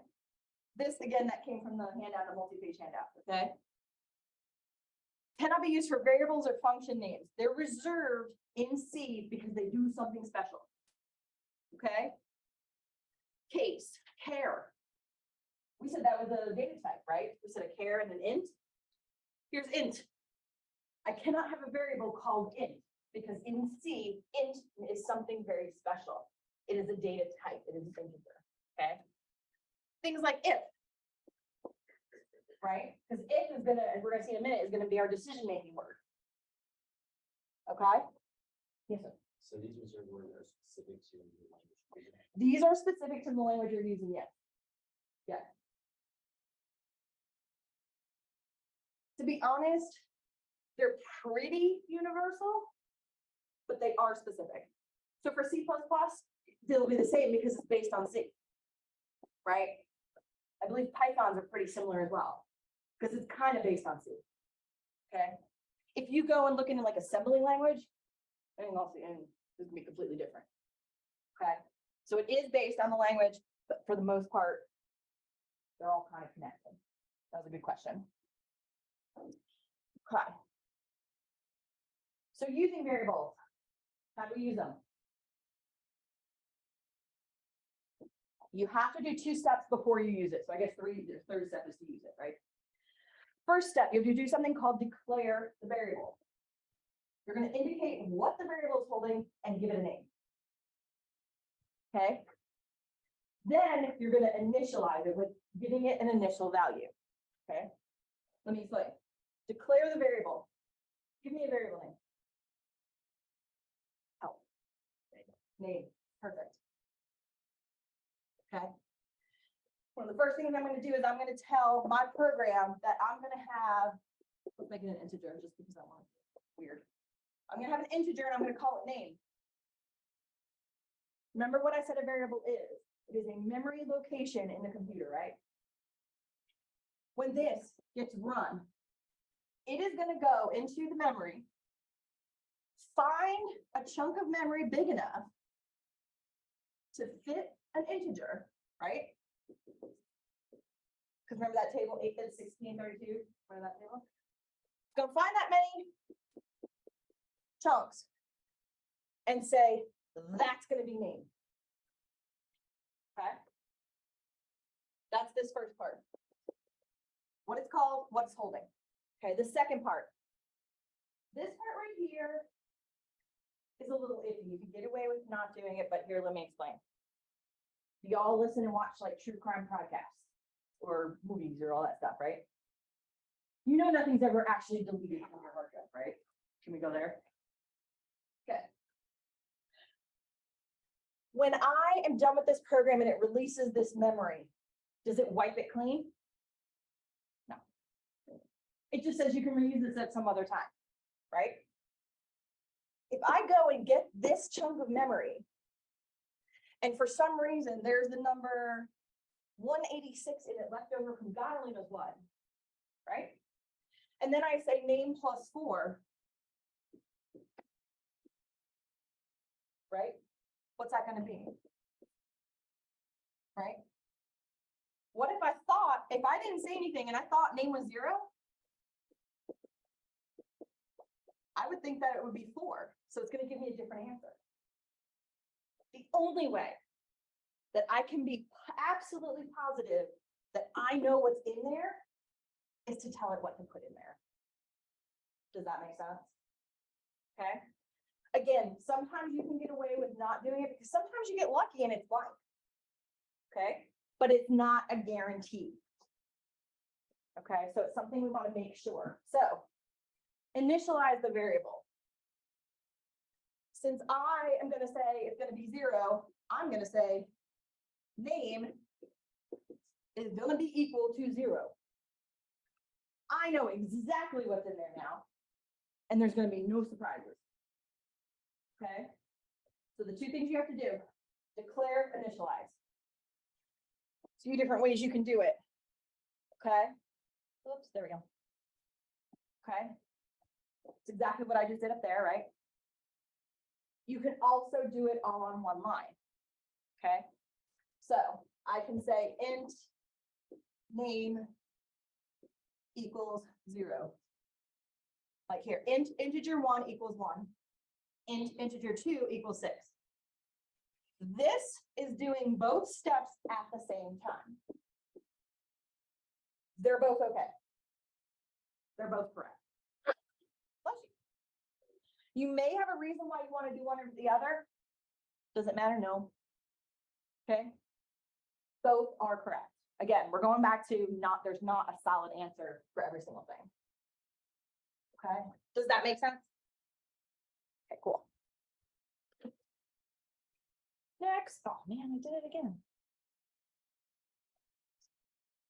S1: This, again, that came from the handout, the multi-page handout, okay? Cannot be used for variables or function names. They're reserved in C because they do something special. Okay? Case, care. We said that was a data type, right? We said a care and an int. Here's int. I cannot have a variable called int because in C, int is something very special. It is a data type. It is an integer. Okay? Things like if. Right? Because if is gonna, as we're gonna see in a minute, is gonna be our decision-making word. Okay? Yes, sir.
S3: So these reserved words are specific to the language.
S1: These are specific to the language you're using, yes. Yes. To be honest, they're pretty universal, but they are specific. So for C++, they'll be the same because it's based on C. Right? I believe Pythons are pretty similar as well, because it's kind of based on C. Okay. If you go and look into like assembly language, and also and this can be completely different. Okay. So it is based on the language, but for the most part, they're all kind of connected. That was a good question. Okay. So using variables, how do we use them? You have to do 2 steps before you use it. So I guess the third step is to use it, right? First step, you have to do something called declare the variable. You're going to indicate what the variable is holding and give it a name. Okay. Then you're going to initialize it with giving it an initial value. Okay. Let me explain. Declare the variable. Give me a variable name. Oh. Name. Perfect. Okay. One of the first things I'm going to do is I'm going to tell my program that I'm going to have, let's make it an integer just because I want it weird. I'm going to have an integer and I'm going to call it name. Remember what I said a variable is. It is a memory location in the computer, right? When this gets run, it is going to go into the memory, find a chunk of memory big enough to fit an integer, right? Because remember that table, 8 bits, 16, 32, remember that table? Go find that many chunks and say, that's going to be name. Okay? That's this first part. What it's called, what it's holding. Okay, the second part. This part right here is a little iffy. You can get away with not doing it, but here, let me explain. Y'all listen and watch like true crime podcasts or movies or all that stuff, right? You know nothing's ever actually deleted from your hard drive, right? Can we go there? Okay. When I am done with this program and it releases this memory, does it wipe it clean? No. It just says you can reuse this at some other time, right? If I go and get this chunk of memory, and for some reason, there's the number 186 in it left over from God only knows what, right? And then I say name plus 4, right? What's that going to be? Right? What if I didn't say anything and I thought name was 0? I would think that it would be 4. So it's going to give me a different answer. The only way that I can be absolutely positive that I know what's in there is to tell it what to put in there. Does that make sense? Okay. Again, sometimes you can get away with not doing it because sometimes you get lucky and it's blank. Okay. But it's not a guarantee. Okay. So it's something we want to make sure. So initialize the variable. since I am gonna say it's gonna be 0, I'm gonna say name is gonna be equal to 0. I know exactly what's in there now, and there's gonna be no surprises. Okay? So the two things you have to do, declare, initialize. Two different ways you can do it. Okay? Oops, there we go. Okay? It's exactly what I just did up there, right? You can also do it all on one line. Okay? So I can say int name equals 0. Like here, int integer 1 equals 1. Int integer 2 equals 6. This is doing both steps at the same time. They're both okay. They're both correct. Bless you. You may have a reason why you want to do one or the other. Does it matter? No. Okay. Both are correct. Again, we're going back to there's not a solid answer for every single thing. Okay. Does that make sense? Okay, cool. Next, oh man, I did it again.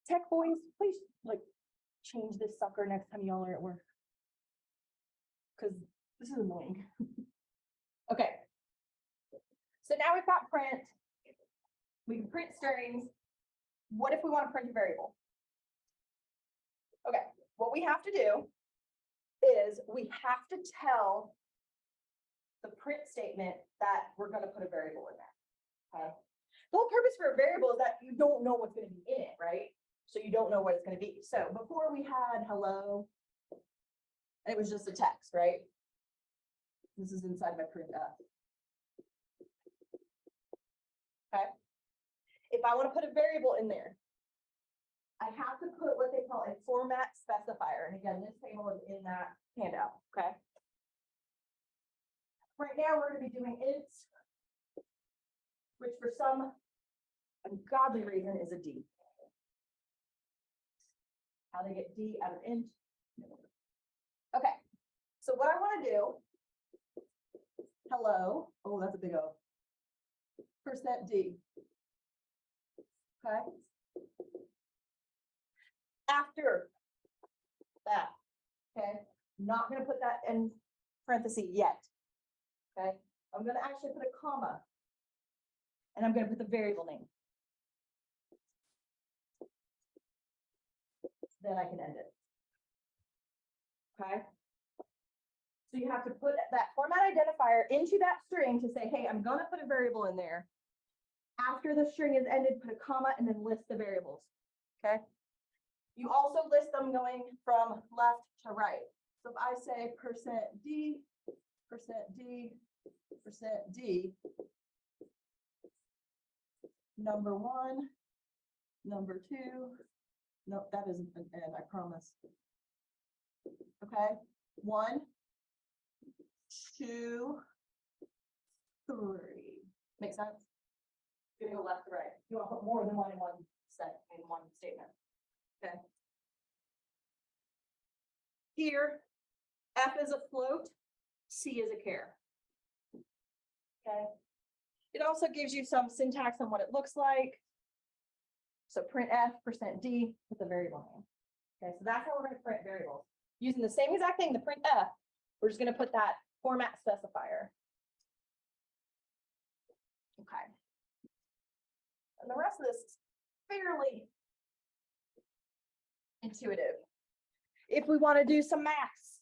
S1: Tech boys, please like change this sucker next time y'all are at work. Because this is annoying. Okay. So now we've got print. We can print strings. What if we want to print a variable? Okay, what we have to do is we have to tell the print statement that we're going to put a variable in there. Okay. The whole purpose for a variable is that you don't know what's going to be in it, right? So you don't know what it's going to be. So before we had hello, and it was just a text, right? This is inside my print up. Okay. If I want to put a variable in there, I have to put what they call a format specifier. And again, this table is in that handout. Okay. Right now we're going to be doing int, which for some ungodly reason is a D. How they get D out of int. Okay, so what I want to do, hello, oh, that's a big O, %D. Okay. After that, okay, not going to put that in parentheses yet. Okay, I'm going to actually put a comma. And I'm going to put the variable name. Then I can end it. Okay. So you have to put that format identifier into that string to say, hey, I'm going to put a variable in there. After the string is ended, put a comma and then list the variables. Okay. You also list them going from left to right. So if I say %D, %D, %D, number 1, number 2, nope, that isn't an end, I promise. Okay, 1, 2, 3. Make sense? You're gonna go left to right. You want to put more than one in one statement. Okay. Here, F is a float, C is a char. Okay. It also gives you some syntax on what it looks like. So print F, %D with the variable name. Okay, so that's how we're going to print variables. Using the same exact thing, the print F, we're just going to put that format specifier. Okay. And the rest of this is fairly intuitive. If we want to do some maths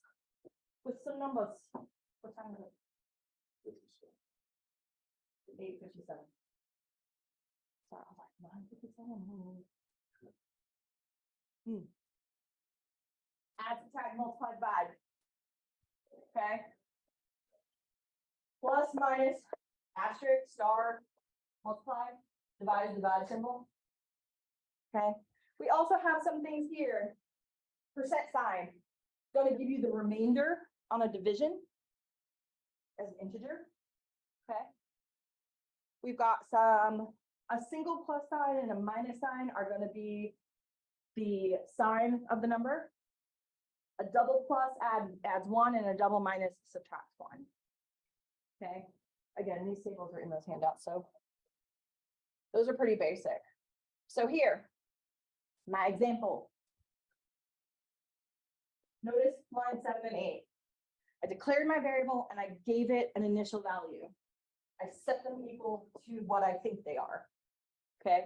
S1: with some numbers, what time is it? 8:57. Sorry, I was like 9:57. Add, subtract, multiply, divide. Okay. Plus, minus, asterisk, star, multiply, divide, divide symbol. Okay. We also have some things here. %sign. Going to give you the remainder on a division as an integer. Okay. We've got a single plus sign and a minus sign are going to be the sign of the number. A double plus adds 1 and a double minus subtracts 1. Okay. again, these tables are in those handouts, so those are pretty basic. So here, my example. Notice line 7 and 8. I declared my variable and I gave it an initial value. I set them equal to what I think they are. Okay.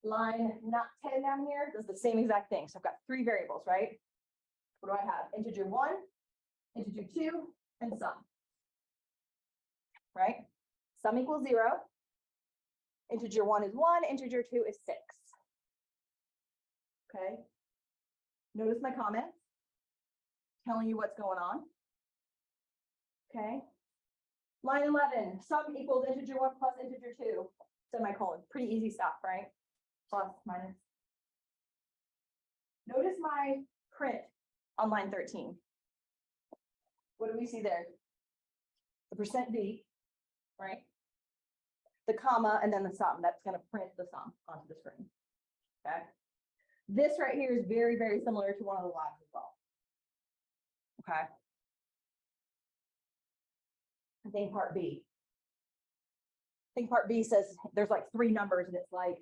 S1: Line not 10 down here does the same exact thing. So I've got 3 variables, right? What do I have? Integer 1, integer 2, and sum. Right? Sum equals 0. Integer 1 is 1, integer 2 is 6. Okay. Notice my comments telling you what's going on. Okay. Line 11, sum equals integer 1 plus integer 2, semicolon. Pretty easy stuff, right? Plus, minus. Notice my print on line 13. What do we see there? The %b, right? The comma, and then the sum. That's going to print the sum onto the screen. Okay. This right here is very, very similar to one of the labs as well. Okay. I think part B. I think part B says there's like 3 numbers and it's like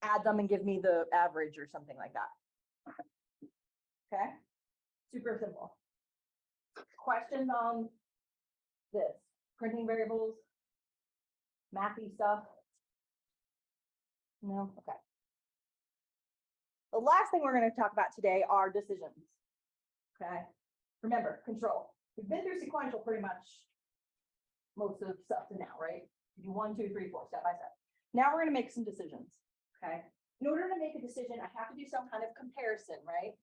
S1: add them and give me the average or something like that. Okay. Super simple. Questions on this? Printing variables? Mathy stuff? No? Okay. The last thing we're going to talk about today are decisions. Okay. Remember, control. We've been through sequential pretty much most of stuff to now, right? You do 1, 2, 3, 4, step by step. Now we're going to make some decisions. Okay. In order to make a decision, I have to do some kind of comparison, right?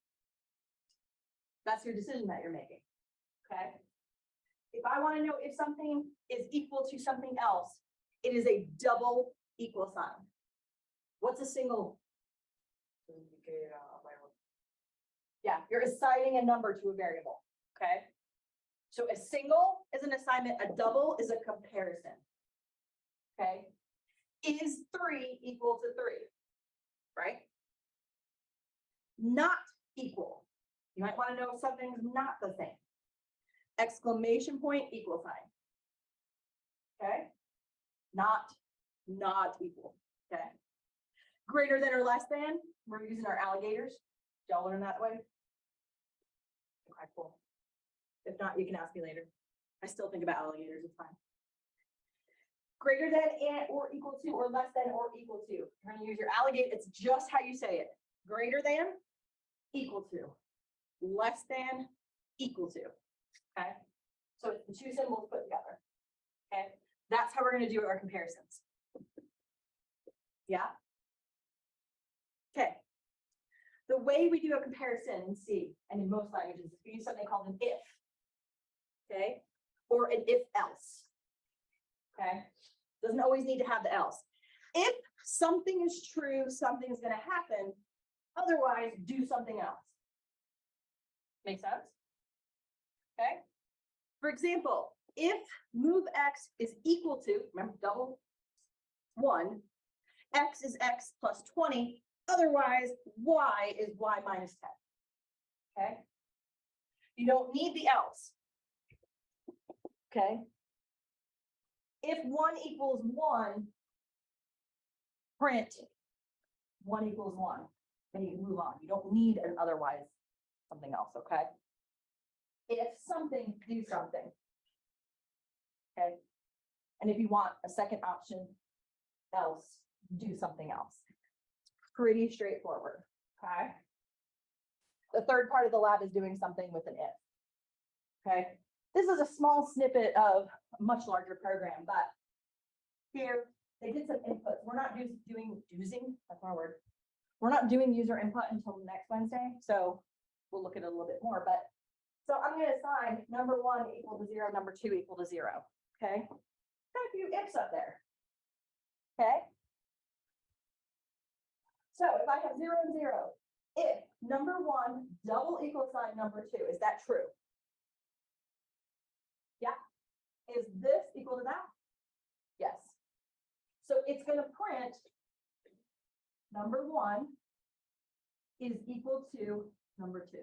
S1: That's your decision that you're making. Okay. If I want to know if something is equal to something else, it is a double equal sign. What's a single?
S4: To indicate my own.
S1: Yeah, you're assigning a number to a variable. Okay. So a single is an assignment, a double is a comparison. Okay. Is 3 equal to 3? Right? Not equal. You might want to know if something's not the same. Exclamation point, equal sign. Okay. Not equal. Okay. Greater than or less than, we're using our alligators. Y'all learn that way? Okay, cool. If not, you can ask me later. I still think about alligators, it's fine. Greater than and or equal to or less than or equal to. You're going to use your alligator. It's just how you say it. Greater than, equal to. Less than, equal to. Okay. So it's the 2 symbols put together. Okay. That's how we're going to do our comparisons. Yeah. Okay. The way we do a comparison in C and in most languages is we use something called an if. Okay. Or an if else. Okay. Doesn't always need to have the else. If something is true, something is going to happen. Otherwise, do something else. Make sense? Okay. For example, if move x is equal to, remember double 1, x is x plus 20, otherwise y is y minus 10. Okay. You don't need the else. Okay. If 1 equals 1, print 1 equals 1. Then you can move on. You don't need an otherwise something else, okay? If something, do something. Okay. And if you want a second option, else, do something else. Pretty straightforward. Okay. The third part of the lab is doing something with an if. Okay. This is a small snippet of a much larger program, but here they did some inputs. We're not using, that's my word. We're not doing user input until next Wednesday, so we'll look at it a little bit more. But so I'm going to assign number 1 equal to 0, number 2 equal to 0. Okay. Got a few ifs up there. Okay. So if I have 0 and 0, if number 1 double equal sign number 2, is that true? Yeah. Is this equal to that? Yes. So it's going to print number 1 is equal to number 2.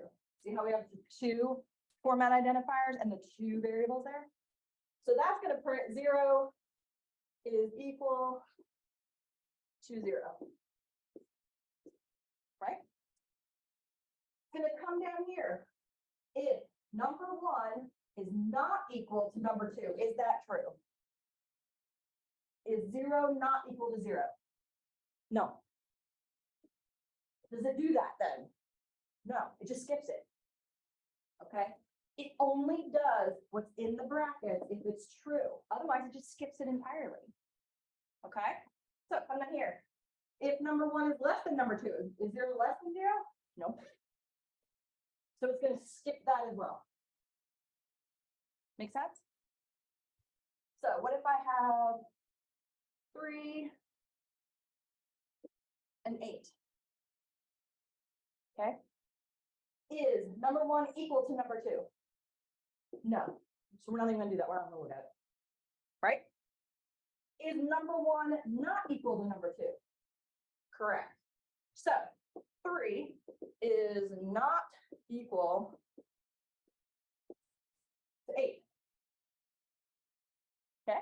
S1: See how we have the 2 format identifiers and the 2 variables there? So that's going to print 0 is equal to 0. Right? It's gonna come down here. If number 1 is not equal to number 2, is that true? Is 0 not equal to 0? No. Does it do that then? No, it just skips it. Okay? It only does what's in the brackets if it's true. Otherwise, it just skips it entirely. Okay? So come down here. If number 1 is less than number 2, is 0 less than 0? Nope. So it's going to skip that as well. Make sense? So what if I have 3 and 8? Okay. Is number 1 equal to number 2? No. So we're not even gonna do that. We're not gonna look at it. Right? Is number 1 not equal to number 2? Correct. So 3 is not equal to 8. Okay.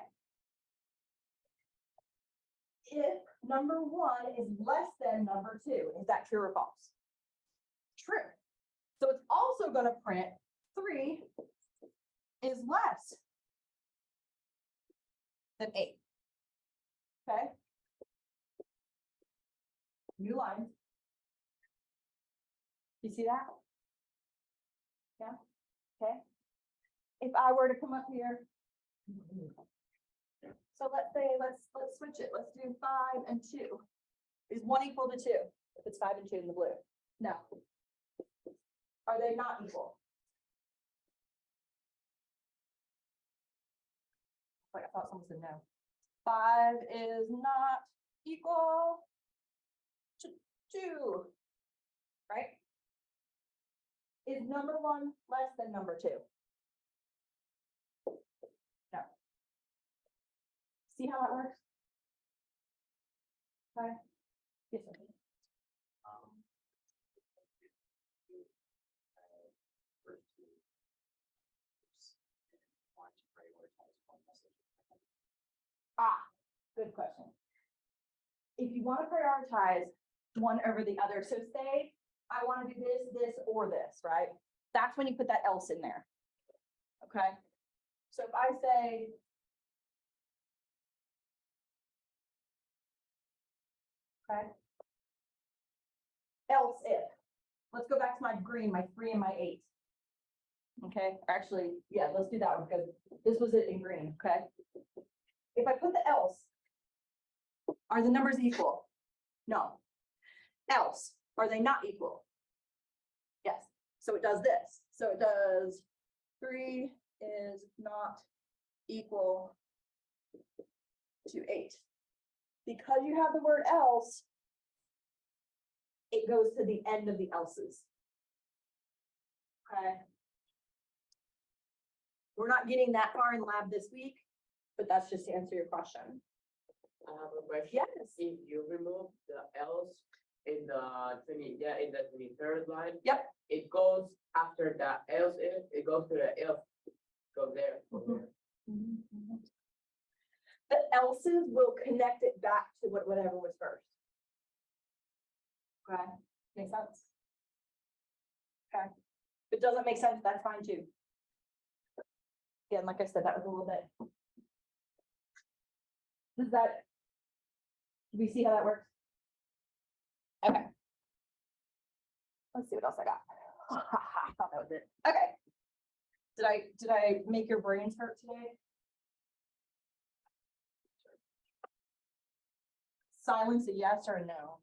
S1: If number 1 is less than number 2, is that true or false? True. So it's also going to print 3 is less than 8. Okay. New lines. You see that? Yeah. Okay. If I were to come up here, so let's say let's switch it. Let's do 5 and 2. Is 1 equal to 2? If it's 5 and 2 in the blue. No. Are they not equal? Like I thought someone said no. 5 is not equal to 2. Right? Is number 1 less than number 2? No. See how that works? Okay. Yes, sir.
S3: First two want to prioritize one message.
S1: Ah, good question. If you want to prioritize one over the other, so say I want to do this, this, or this, right? That's when you put that else in there. Okay. So if I say, okay, else if, let's go back to my green, my 3 and my 8. Okay, actually, yeah, let's do that one because this was it in green, okay? If I put the else, are the numbers equal? No. Else, are they not equal? Yes, so it does this. So it does 3 is not equal to 8. Because you have the word else, it goes to the end of the else's. Okay. We're not getting that far in lab this week, but that's just to answer your question.
S4: I have a question.
S1: Yes.
S4: If you remove the else in the 23rd line.
S1: Yep.
S4: It goes after the else if, it goes to the if, go there.
S1: Mhm. The else's will connect it back to whatever was first. Okay, make sense? Okay, if it doesn't make sense, that's fine too. Again, like I said, that was a little bit. Does that? Do we see how that works? Okay. Let's see what else I got. I thought that was it. Okay. Did I make your brains hurt today? Silence a yes or a no.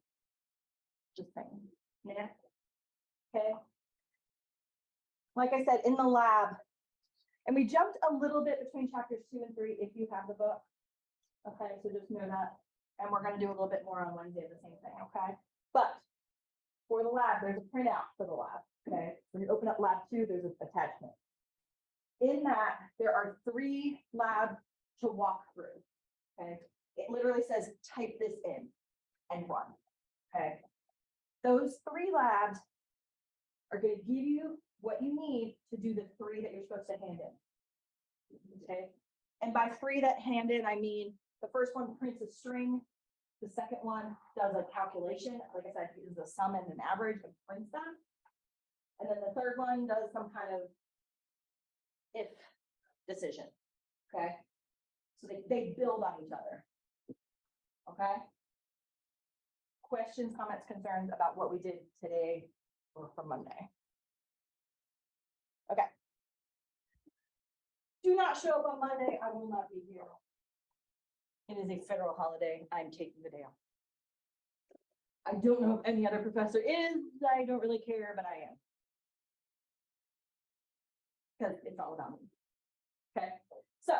S1: Just saying. Yeah. Okay. Like I said, in the lab, and we jumped a little bit between chapters 2 and 3 if you have the book. Okay, so just know that. And we're going to do a little bit more on Wednesday, the same thing, okay? But for the lab, there's a printout for the lab, okay? When you open up lab 2, there's an attachment. In that, there are 3 labs to walk through, okay? It literally says, type this in and run, okay? Those 3 labs are going to give you what you need to do the 3 that you're supposed to hand in, okay? And by free that handed, I mean, the first one prints a string. The second one does a calculation, like I said, uses a sum and an average and prints them. And then the third one does some kind of if decision, okay? So they build on each other. Okay? Questions, comments, concerns about what we did today or for Monday? Okay. Do not show up on Monday, I will not be here. It is a federal holiday, I'm taking the day off. I don't know if any other professor is, I don't really care, but I am. Because it's all about me. Okay, so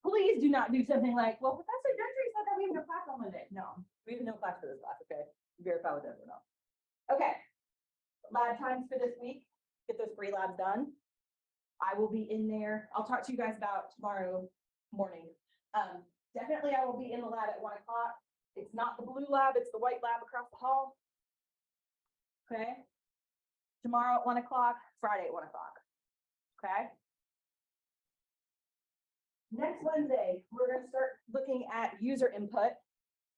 S1: please do not do something like, well, Professor Gentry said that we have no class on Monday. No, we have no class for this class, okay? Verify with everyone else. Okay, lab times for this week, get those free labs done. I will be in there. I'll talk to you guys about tomorrow morning. Definitely I will be in the lab at 1 o'clock. It's not the blue lab, it's the white lab across the hall. Okay. Tomorrow at 1 o'clock, Friday at 1 o'clock. Okay. Next Wednesday, we're gonna start looking at user input.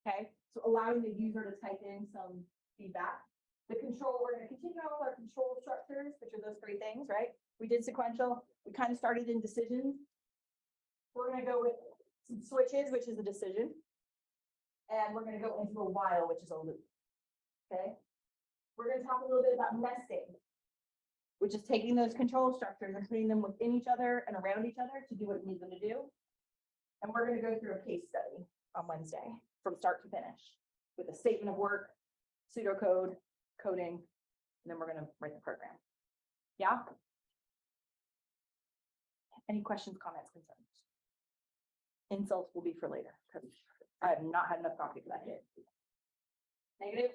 S1: Okay, so allowing the user to type in some feedback. The control, we're gonna continue on with our control structures, which are those three things, right? We did sequential, we kind of started in decisions. We're gonna go with some switches, which is a decision. And we're gonna go into a while, which is a loop. Okay? We're gonna talk a little bit about nesting, which is taking those control structures and putting them within each other and around each other to do what you need them to do. And we're gonna go through a case study on Wednesday from start to finish with a statement of work, pseudocode, coding, and then we're gonna write the program. Yeah? Any questions, comments, concerns? Insults will be for later, because I have not had enough coffee for that yet. Negative?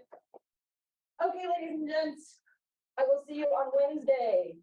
S1: Okay, ladies and gents, I will see you on Wednesday.